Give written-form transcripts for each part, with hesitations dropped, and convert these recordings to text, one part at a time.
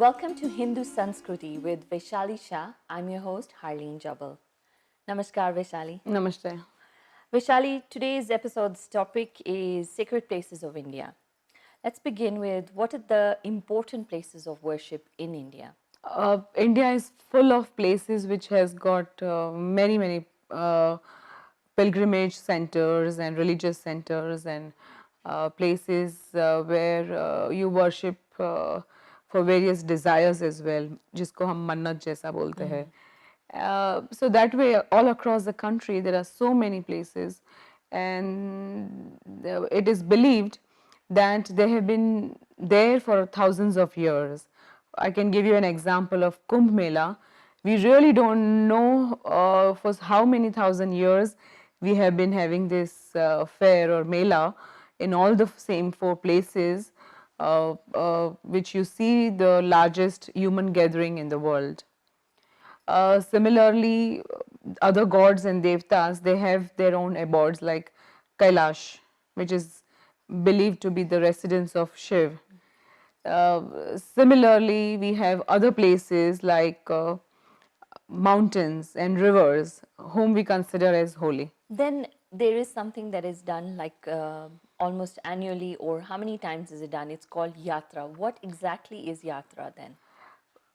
Welcome to Hindu Sanskruti with Vaishali Shah. I'm your host, Harleen Jabal. Namaskar, Vaishali. Namaste. Vaishali, today's episode's topic is Sacred Places of India. Let's begin with what are the important places of worship in India? India is full of places which has got many pilgrimage centers and religious centers and places where you worship for various desires as well, जिसको हम मन्नत जैसा बोलते हैं. So that way, all across the country, there are so many places, and it is believed that they have been there for thousands of years. I can give you an example of Kumbh Mela. We really don't know for how many thousand years we have been having this fair or Mela in all the same four places, which you see the largest human gathering in the world. Similarly, other gods and devtas, they have their own abodes like Kailash, which is believed to be the residence of Shiv. Similarly, we have other places like mountains and rivers, whom we consider as holy. Then there is something that is done like almost annually, or how many times is it done? It's called Yatra. What exactly is Yatra then?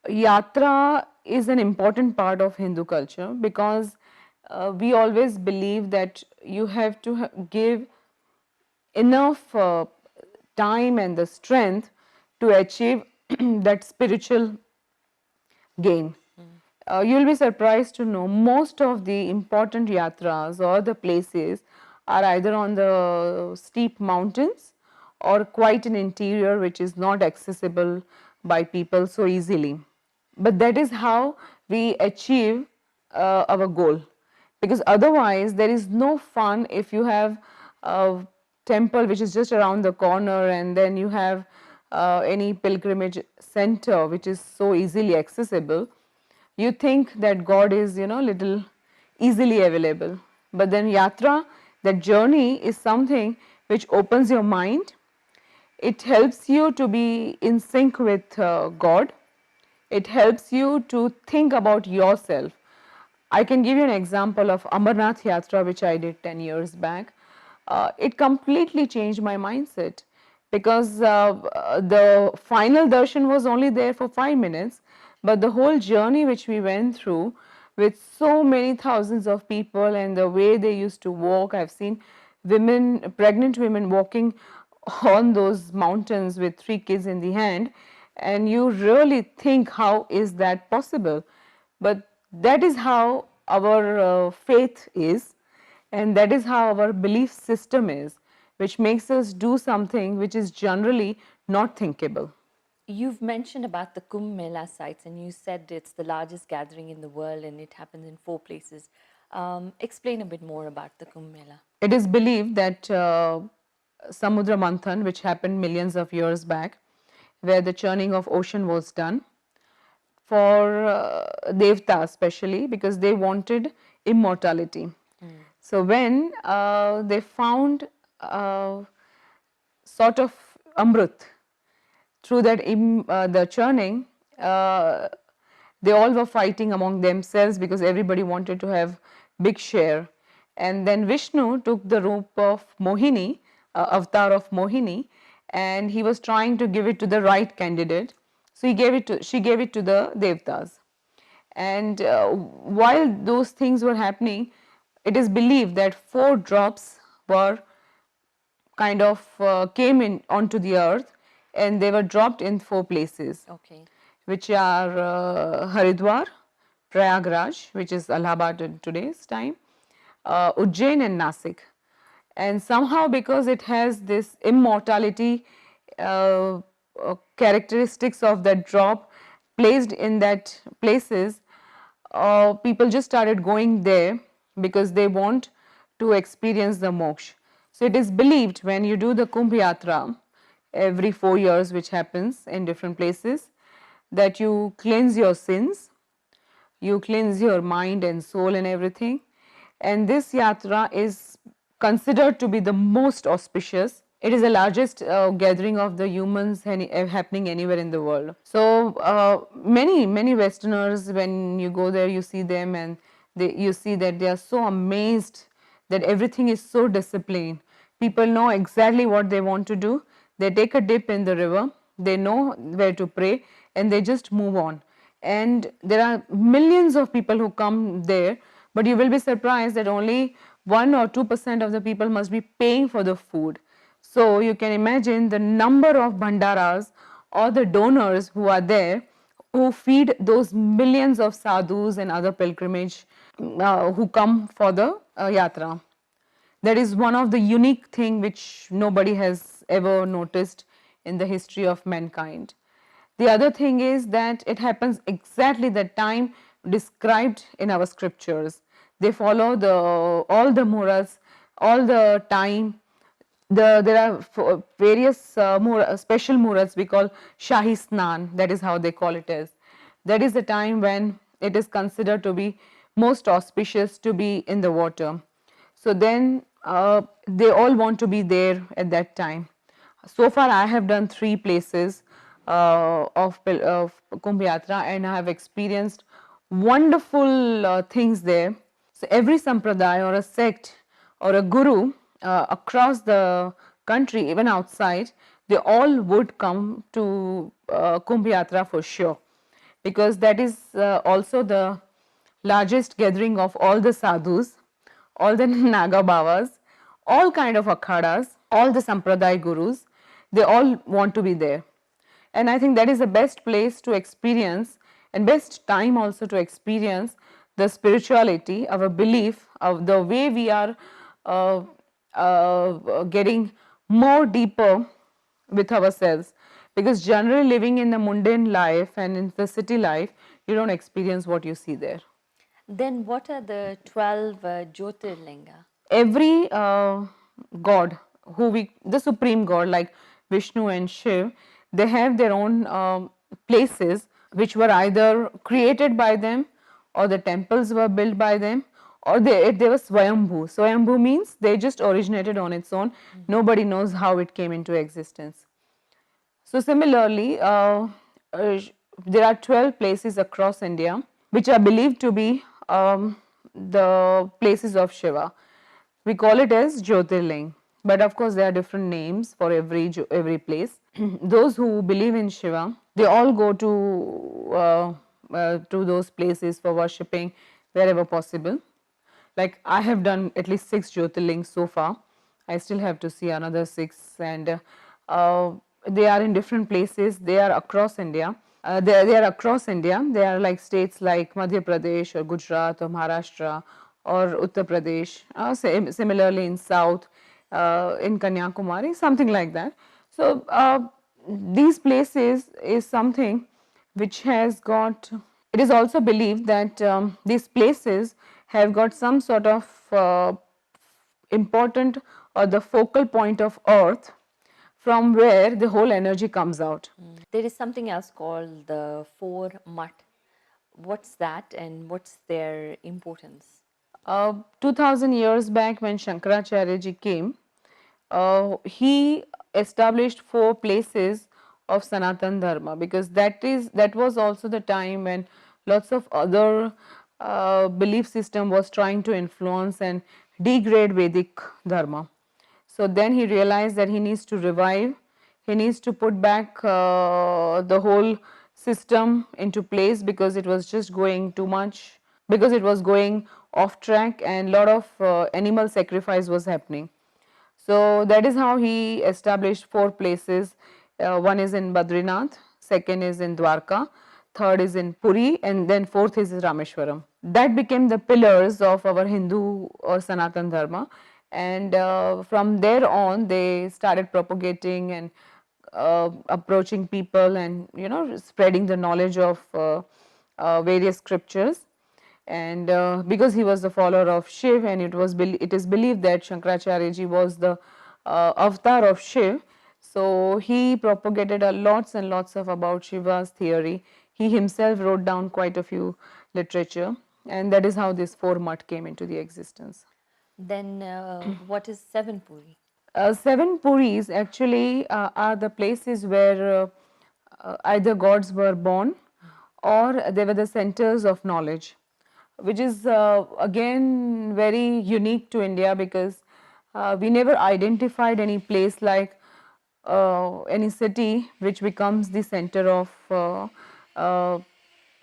Yatra is an important part of Hindu culture because we always believe that you have to give enough time and the strength to achieve that spiritual gain. You'll be surprised to know most of the important yatras or the places are either on the steep mountains or quite an interior which is not accessible by people so easily. But that is how we achieve our goal, because otherwise there is no fun if you have a temple which is just around the corner and then you have any pilgrimage center which is so easily accessible. You think that God is, little easily available. But then yatra, that journey is something which opens your mind. It helps you to be in sync with God. It helps you to think about yourself. I can give you an example of Amarnath Yatra, which I did 10 years back. It completely changed my mindset because the final darshan was only there for 5 minutes, but the whole journey which we went through with so many thousands of people and the way they used to walk, I've seen women, pregnant women walking on those mountains with 3 kids in the hand, and you really think how is that possible. But that is how our faith is, and that is how our belief system is, which makes us do something which is generally not thinkable. You've mentioned about the Kumbh Mela sites, and you said it's the largest gathering in the world and it happens in 4 places. Explain a bit more about the Kumbh Mela. It is believed that Samudra Manthan, which happened millions of years back, where the churning of ocean was done for Devta especially, because they wanted immortality. So when they found sort of Amrut through that the churning, they all were fighting among themselves because everybody wanted to have big share. And then Vishnu took the roop of Mohini, avatar of Mohini, and he was trying to give it to the right candidate. So she gave it to the Devtas. And while those things were happening, it is believed that 4 drops were kind of came in onto the earth, and they were dropped in 4 places, which are Haridwar, Prayagraj, which is Allahabad in today's time, Ujjain and Nasik. And somehow, because it has this immortality characteristics of that drop placed in that places, people just started going there because they want to experience the moksha. So it is believed when you do the Kumbh Yatra every 4 years, which happens in different places, that you cleanse your sins, you cleanse your mind and soul and everything. And this yatra is considered to be the most auspicious It is the largest gathering of the humans happening anywhere in the world. So many Westerners, when you go there, you see them and you see that they are so amazed that everything is so disciplined. People know exactly what they want to do. They take a dip in the river. They know where to pray, and they just move on. And there are millions of people who come there, but you will be surprised that only 1 or 2% of the people must be paying for the food. So you can imagine the number of bhandaras or the donors who are there, who feed those millions of sadhus and other pilgrimage who come for the yatra. That is one of the unique thing which nobody has ever noticed in the history of mankind. The other thing is that it happens exactly the time described in our scriptures. They follow all the muhurats, all the time. There are various special muhurats we call Shahi Snan, that is how they call it as. That is the time when it is considered to be most auspicious to be in the water. So then they all want to be there at that time. So far I have done 3 places of Kumbh Yatra, and I have experienced wonderful things there. So every sampradaya or a sect or a guru across the country, even outside, they all would come to Kumbh Yatra for sure, because that is also the largest gathering of all the sadhus, all the Naga Babas, all kind of akhadas, all the Sampradaya gurus, they all want to be there. And I think that is the best place to experience and best time also to experience the spirituality, our belief, of the way we are getting more deeper with ourselves. Because generally living in the mundane life and in the city life, you don't experience what you see there. Then what are the 12 Jyotirlinga? Every god the supreme god like Vishnu and Shiv, they have their own places which were either created by them, or the temples were built by them, or they were Swayambhu. Swayambhu means they just originated on its own. Nobody knows how it came into existence. So similarly, there are 12 places across India which are believed to be the places of Shiva. We call it as Jyotirling, but of course there are different names for every place. Those who believe in Shiva, they all go to those places for worshipping wherever possible. Like I have done at least 6 Jyotirlings so far. I still have to see another 6, and they are in different places. They are across India. They are across India. They are like states like Madhya Pradesh or Gujarat or Maharashtra or Uttar Pradesh. Similarly in South, in Kanyakumari, something like that. So these places is something which has got. It is also believed that these places have got some sort of important or the focal point of earth from where the whole energy comes out. There is something else called the 4 Mutt. What's that and what's their importance? 2000 years back when Shankaracharya ji came, he established 4 places of Sanatan Dharma, because that was also the time when lots of other belief system was trying to influence and degrade Vedic Dharma. So then he realized that he needs to revive, he needs to put back the whole system into place, because it was just going too much, because it was going off track and lot of animal sacrifice was happening. So that is how he established 4 places. One is in Badrinath, second is in Dwarka, third is in Puri, and then fourth is Rameshwaram. That became the pillars of our Hindu or Sanatan Dharma, and from there on they started propagating and approaching people, and spreading the knowledge of various scriptures. And because he was the follower of Shiv, and it is believed that Shankaracharya ji was the avatar of Shiv, so he propagated lots and lots of about Shiva's theory. He himself wrote down quite a few literature, and that is how this 4 Mutt came into the existence. Then what is 7 Puri? Seven Puris actually are the places where either gods were born or they were the centers of knowledge, which is again very unique to India because we never identified any place like any city which becomes the center of uh,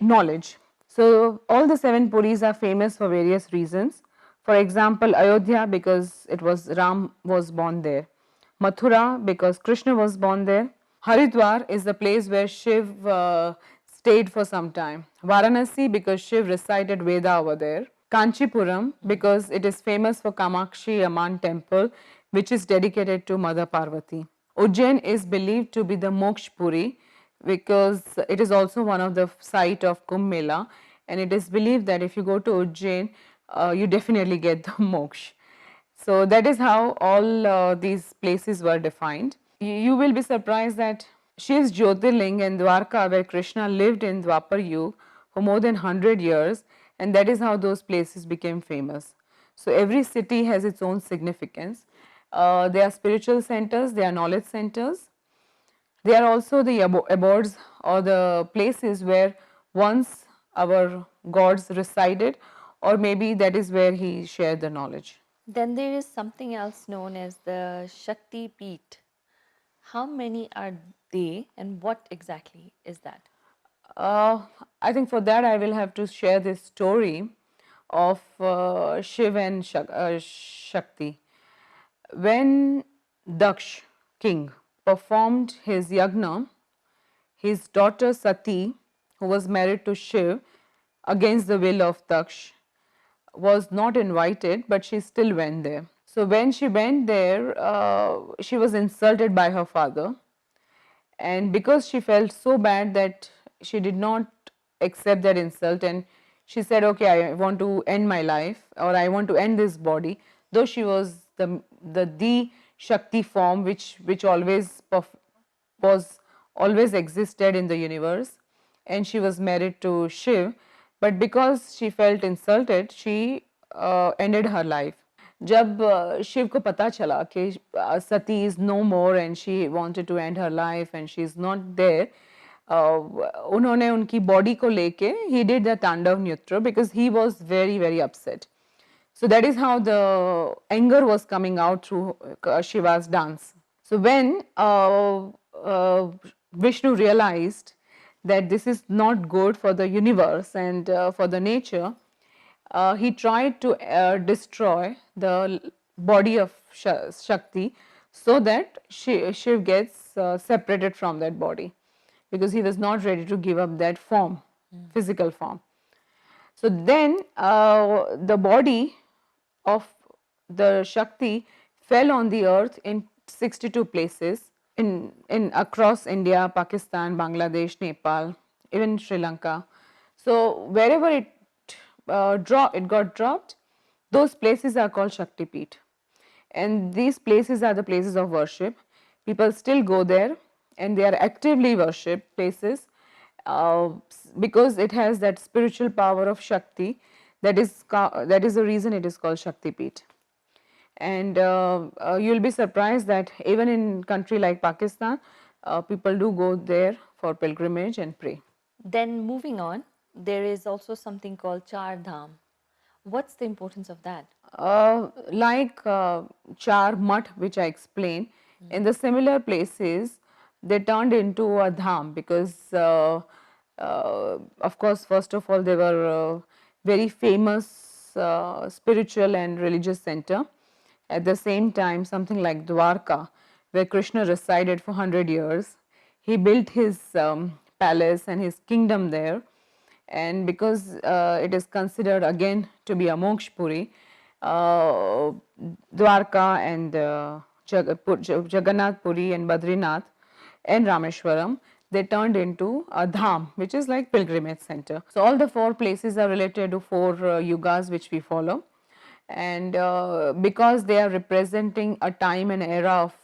knowledge. So, all the seven Puris are famous for various reasons. For example, Ayodhya because it was Ram was born there, Mathura because Krishna was born there, Haridwar is the place where Shiv stayed for some time, Varanasi because Shiv recited Veda over there, Kanchipuram because it is famous for Kamakshi Amman temple which is dedicated to Mother Parvati. Ujjain is believed to be the Moksha Puri because it is also one of the site of Kumbh Mela, and it is believed that if you go to Ujjain, you definitely get the moksha. So that is how all these places were defined. You will be surprised that Shiv's Jyotirling in Dwarka, where Krishna lived in Dwapar Yuga for more than 100 years, and that is how those places became famous. So every city has its own significance. They are spiritual centers, they are knowledge centers. They are also the abodes or the places where once our gods resided, or maybe that is where he shared the knowledge. Then there is something else known as the Shakti Peeth. How many are they and what exactly is that? Uh, I think for that I will have to share this story of Shiv and Shakti. When Daksh king performed his yagna, his daughter Sati, who was married to Shiv against the will of Daksh, was not invited, but she still went there. So when she went there, she was insulted by her father, and because she felt so bad that she did not accept that insult, and she said, okay, I want to end my life, or I want to end this body, though she was the Shakti form which always was always existed in the universe, and she was married to Shiv, but because she felt insulted, she ended her life. जब शिव को पता चला कि Sati is no more and she wanted to end her life and she is not there, उन्होंने उनकी body को लेके he did the तांडव नृत्य because he was very very upset. So that is how the anger was coming out through Shiva's dance. So when Vishnu realized that this is not good for the universe and for the nature, he tried to destroy the body of Shakti so that Shiv gets separated from that body because he was not ready to give up that form, physical form. So then the body of the Shakti fell on the earth in 62 places in across India, Pakistan, Bangladesh, Nepal, even Sri Lanka. So wherever it got dropped, those places are called Shakti Peeth. And these places are the places of worship. People still go there and they are actively worship places because it has that spiritual power of Shakti. That is the reason it is called Shakti Peeth. And you'll be surprised that even in country like Pakistan, people do go there for pilgrimage and pray. Then moving on, there is also something called Char Dham. What's the importance of that? Like Char Mutt, which I explained, in the similar places, they turned into a dham because, of course, first of all, they were very famous spiritual and religious center. At the same time, something like Dwarka, where Krishna resided for 100 years, he built his palace and his kingdom there, and because it is considered again to be a moksha puri, Dwarka and Jagannath Puri and Badrinath and Rameshwaram, they turned into a dham, which is like pilgrimage center. So all the four places are related to four yugas which we follow, and because they are representing a time and era of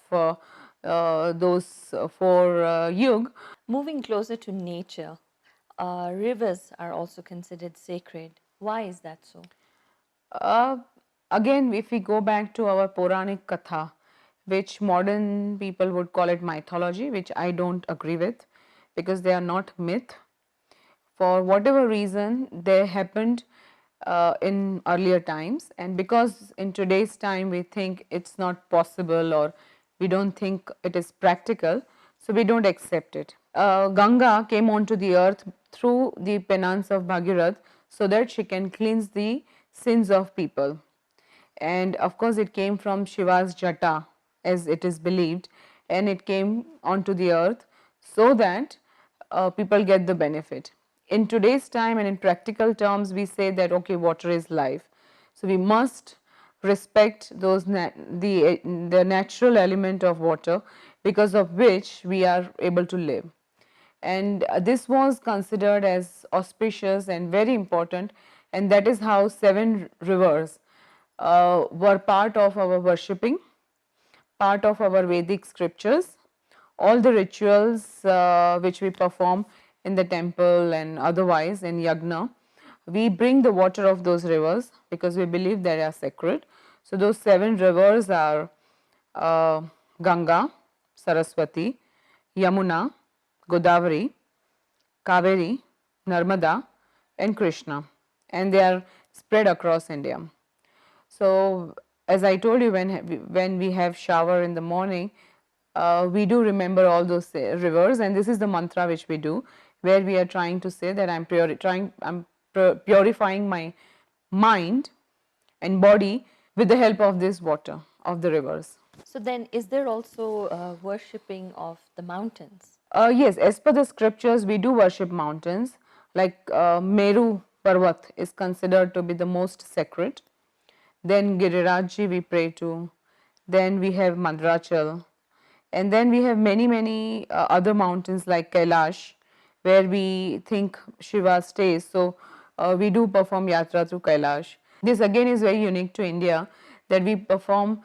those four yug. Moving closer to nature, rivers are also considered sacred. Why is that so? Uh, Again, if we go back to our Puranic Katha, which modern people would call it mythology, which I don't agree with, because they are not myth. For whatever reason, they happened in earlier times, and because in today's time we think it's not possible, or we don't think it is practical, so we don't accept it. Ganga came onto the earth through the penance of Bhagirath so that she can cleanse the sins of people. And of course, it came from Shiva's jata, as it is believed, and it came onto the earth so that people get the benefit. In today's time and in practical terms, we say that okay, water is life, so we must respect the natural element of water, because of which we are able to live. And this was considered as auspicious and very important, and that is how 7 rivers were part of our worshipping, part of our Vedic scriptures. All the rituals which we perform in the temple and otherwise in yagna, we bring the water of those rivers because we believe they are sacred. So those 7 rivers are Ganga, Saraswati, Yamuna, Godavari, Kaveri, Narmada and Krishna, and they are spread across India. So as I told you, when we have shower in the morning, we do remember all those rivers, and this is the mantra which we do, where we are trying to say that I'm purifying my mind and body with the help of this water of the rivers. So then, is there also worshipping of the mountains? Yes, as per the scriptures, we do worship mountains. Like Meru Parvat is considered to be the most sacred. Then Girirajji we pray to. Then we have Madrachal. And then we have many other mountains like Kailash, where we think Shiva stays. So we do perform yatra through Kailash. This again is very unique to India, that we perform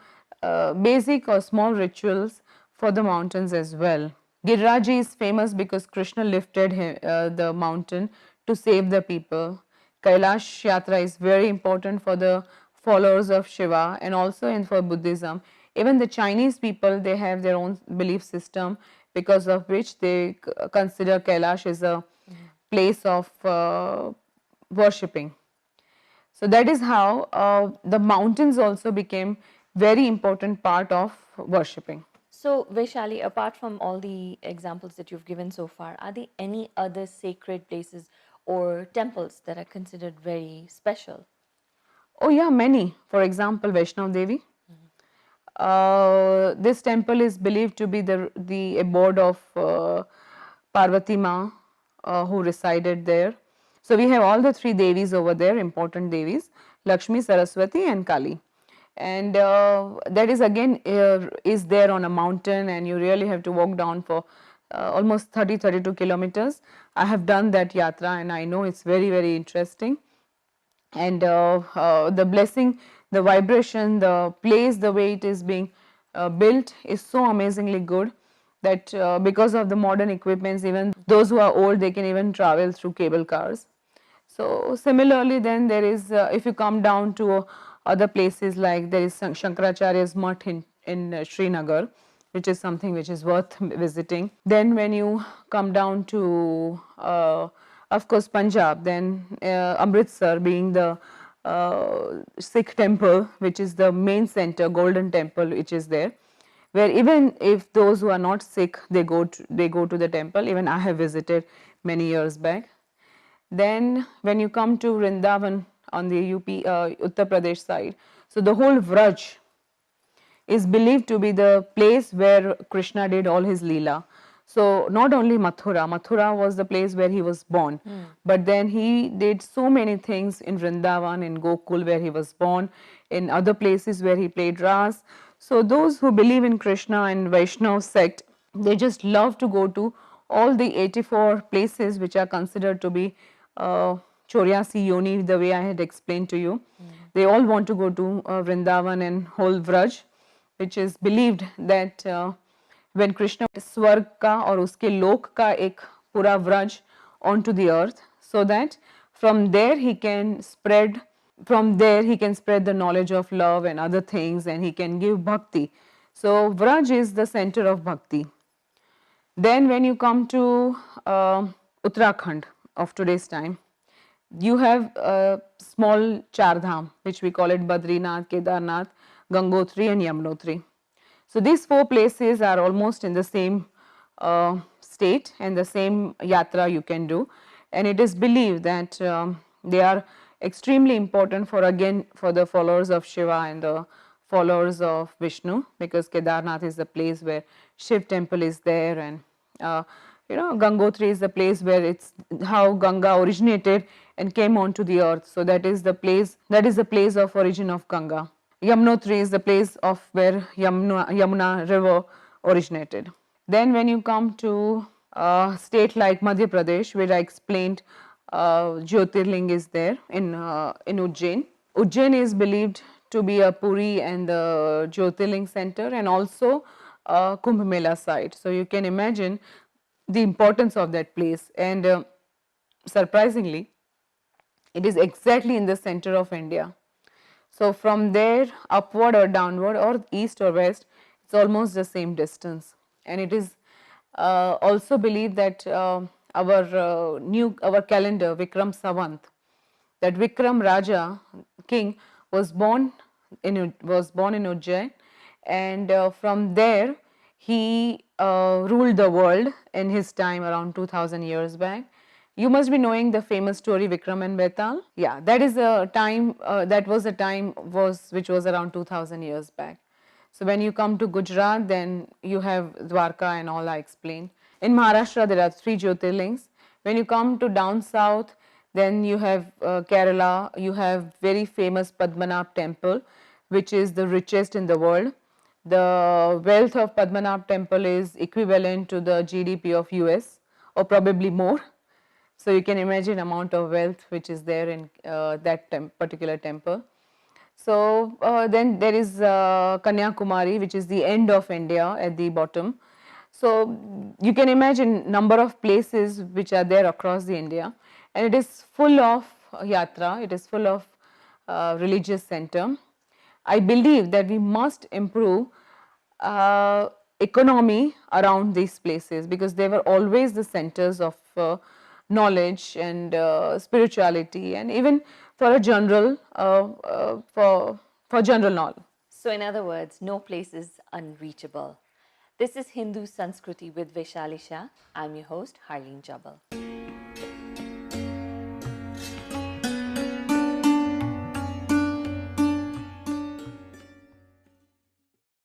basic or small rituals for the mountains as well. Girirajji is famous because Krishna lifted the mountain to save the people. Kailash Yatra is very important for the followers of Shiva and also for Buddhism. Even the Chinese people, they have their own belief system, because of which they consider Kailash as a place of worshipping. So that is how the mountains also became very important part of worshipping. So, Vaishali, apart from all the examples that you've given so far, are there any other sacred places or temples that are considered very special? Oh yeah, many. For example, Vaishnav Devi. This temple is believed to be the abode of Parvati Ma, who resided there. So we have all the 3 Devis over there, important Devis, Lakshmi, Saraswati and Kali. And that is again is there on a mountain, and you really have to walk down for almost 32 kilometers. I have done that yatra and I know it's very interesting. And the blessing, the vibration, the place, the way it is being built is so amazingly good that because of the modern equipments, even those who are old, they can even travel through cable cars. So similarly, then there is if you come down to other places, like there is Shankaracharya's mutt in Srinagar, which is something which is worth visiting. Then when you come down to of course Punjab, then Amritsar being the Sikh temple, which is the main center, Golden Temple, which is there, where even if those who are not Sikh, they go to the temple. Even I have visited many years back. Then when you come to Vrindavan on the Uttar Pradesh side, so the whole Vraj is believed to be the place where Krishna did all his Leela. So not only Mathura was the place where he was born, but then he did so many things in Vrindavan, in Gokul where he was born, in other places where he played Ras. So those who believe in Krishna and Vaishnav sect, they just love to go to all the 84 places which are considered to be Choryasi Yoni, the way I had explained to you. They all want to go to Vrindavan and whole Vraj, which is believed that when Krishna स्वर्ग का और उसके लोक का एक पूरा Vraj onto the earth, so that from there he can spread the knowledge of love and other things, and he can give bhakti. So Vraj is the center of bhakti. Then when you come to Uttarakhand of today's time, you have a small Char Dham, which we call it Badrinath, Kedarnath, Gangotri and Yamunotri. So these four places are almost in the same state and the same yatra you can do, and it is believed that they are extremely important for, again, for the followers of Shiva and the followers of Vishnu, because Kedarnath is the place where Shiv temple is there, and Gangotri is the place where it's how Ganga originated and came onto the earth. So that is the place of origin of Ganga. Yamunotri is the place of where Yamuna river originated. Then when you come to state like Madhya Pradesh, where I explained Jyotirling is there in Ujjain. Ujjain is believed to be a Puri and the Jyotirling center, and also Kumbh Mela site. So you can imagine the importance of that place, and surprisingly, it is exactly in the center of India. So from there upward or downward or east or west, it's almost the same distance, and it is also believed that our calendar Vikram Savant, that Vikram Raja king was born in Ujjain, and from there he ruled the world in his time around 2000 years back. You must be knowing the famous story Vikram and Betal. Yeah, that is a time which was around 2000 years back. So when you come to Gujarat, then you have Dwarka and all I explained. In Maharashtra, there are 3 Jyotirlings. When you come to down south, then you have Kerala, you have very famous Padmanabh temple, which is the richest in the world. The wealth of Padmanabh temple is equivalent to the GDP of US, or probably more. So you can imagine amount of wealth which is there in that particular temple. So then there is Kanyakumari, which is the end of India at the bottom. So you can imagine number of places which are there across the India, and it is full of yatra, it is full of religious center. I believe that we must improve economy around these places, because they were always the centers of knowledge and spirituality, and even for a general for general knowledge. So, in other words, no place is unreachable. This is Hindu Sanskriti with Vaishali Shah. I'm your host, Harleen Jabal.